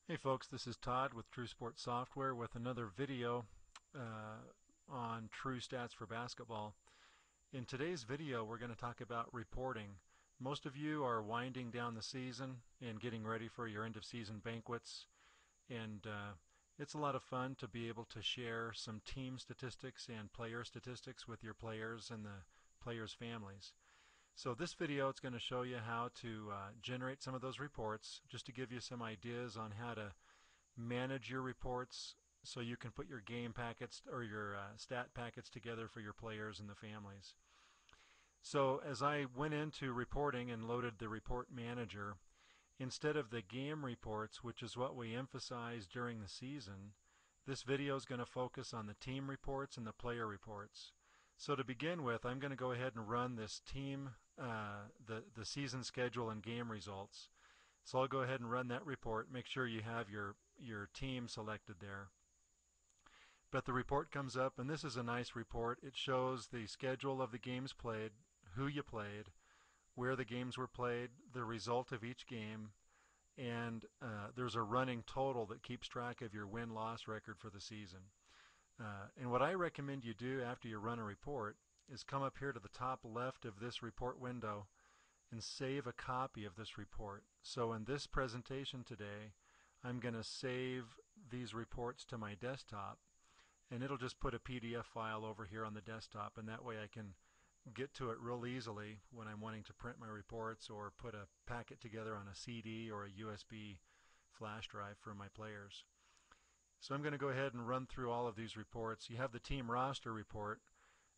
Hey folks, this is Todd with TruSports Software with another video on TruStats for basketball. In today's video we're going to talk about reporting. Most of you are winding down the season and getting ready for your end of season banquets, and it's a lot of fun to be able to share some team statistics and player statistics with your players and the players' families. So this video is going to show you how to generate some of those reports, just to give you some ideas on how to manage your reports so you can put your game packets or your stat packets together for your players and the families. So as I went into reporting and loaded the report manager, instead of the game reports, which is what we emphasize during the season, this video is going to focus on the team reports and the player reports. So to begin with, I'm going to go ahead and run this team, the season schedule and game results. So I'll go ahead and run that report. Make sure you have your team selected there. But the report comes up, and this is a nice report. It shows the schedule of the games played, who you played, where the games were played, the result of each game, and there's a running total that keeps track of your win-loss record for the season. And what I recommend you do after you run a report is come up here to the top left of this report window and save a copy of this report. So in this presentation today, I'm going to save these reports to my desktop, and it'll just put a PDF file over here on the desktop, and that way I can get to it real easily when I'm wanting to print my reports or put a packet together on a CD or a USB flash drive for my players. So I'm going to go ahead and run through all of these reports. You have the team roster report.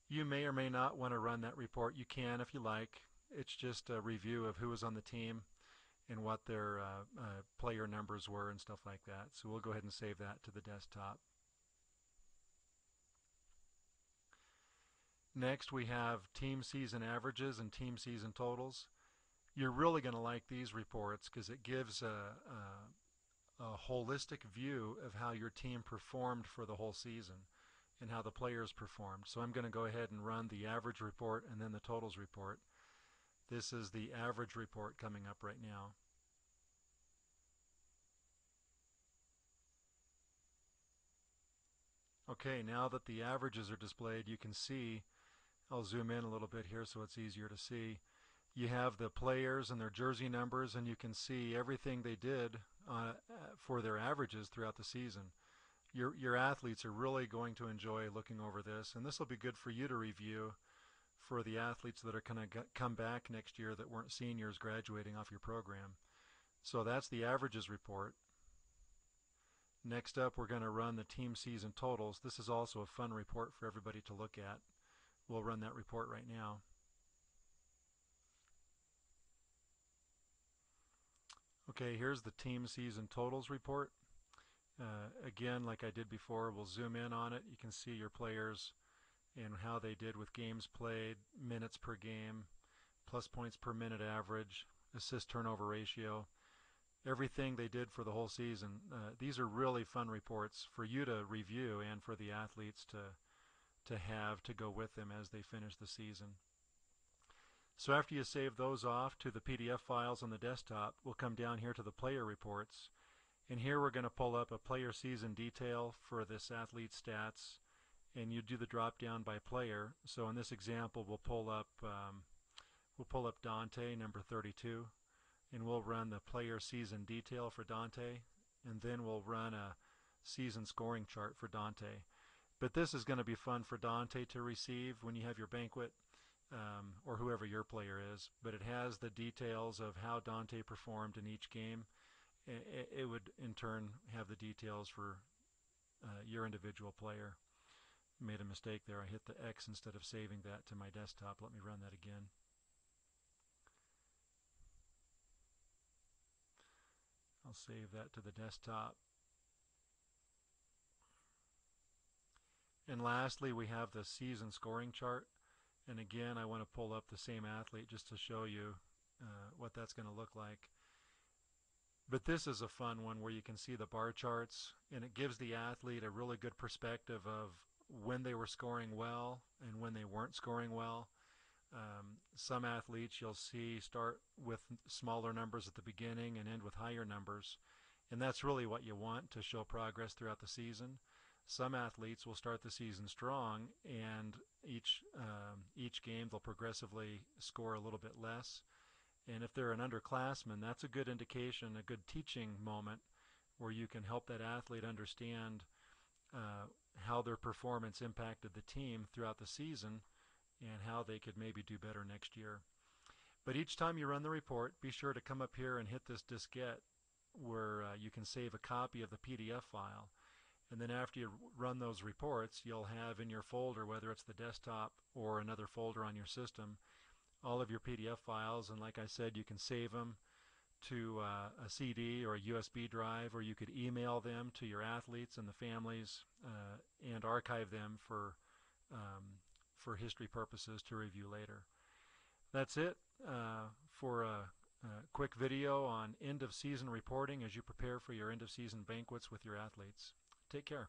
You may or may not want to run that report. You can if you like. It's just a review of who was on the team and what their player numbers were and stuff like that. So we'll go ahead and save that to the desktop. Next we have team season averages and team season totals. You're really going to like these reports because it gives a holistic view of how your team performed for the whole season and how the players performed. So I'm going to go ahead and run the average report and then the totals report. This is the average report coming up right now. Okay, now that the averages are displayed, you can see, I'll zoom in a little bit here so it's easier to see. You have the players and their jersey numbers, and you can see everything they did for their averages throughout the season. Your athletes are really going to enjoy looking over this, and this will be good for you to review for the athletes that are going to come back next year that weren't seniors graduating off your program. So that's the averages report. Next up, we're going to run the team season totals. This is also a fun report for everybody to look at. We'll run that report right now. Okay, here's the team season totals report. Again, like I did before, we'll zoom in on it. You can see your players and how they did with games played, minutes per game, plus points per minute average, assist turnover ratio, everything they did for the whole season. These are really fun reports for you to review and for the athletes to have to go with them as they finish the season. So after you save those off to the PDF files on the desktop, we'll come down here to the player reports. And here we're going to pull up a player season detail for this athlete's stats, and you do the drop down by player. So in this example, we'll pull up Dante, number 32, and we'll run the player season detail for Dante, and then we'll run a season scoring chart for Dante. But this is going to be fun for Dante to receive when you have your banquet, or whoever your player is. But it has the details of how Dante performed in each game. It would in turn have the details for your individual player. Made a mistake there. I hit the X instead of saving that to my desktop. Let me run that again. I'll save that to the desktop. And lastly, we have the season scoring chart. And again, I want to pull up the same athlete just to show you what that's going to look like. But this is a fun one where you can see the bar charts, and it gives the athlete a really good perspective of when they were scoring well and when they weren't scoring well. Some athletes you'll see start with smaller numbers at the beginning and end with higher numbers. And that's really what you want to show progress throughout the season. Some athletes will start the season strong, and each game they'll progressively score a little bit less. And if they're an underclassman, that's a good indication, a good teaching moment where you can help that athlete understand how their performance impacted the team throughout the season and how they could maybe do better next year. But each time you run the report, be sure to come up here and hit this diskette where you can save a copy of the PDF file. And then after you run those reports, you'll have in your folder, whether it's the desktop or another folder on your system, all of your PDF files. And like I said, you can save them to a CD or a USB drive, or you could email them to your athletes and the families and archive them for history purposes to review later. That's it for a quick video on end of season reporting as you prepare for your end of season banquets with your athletes. Take care.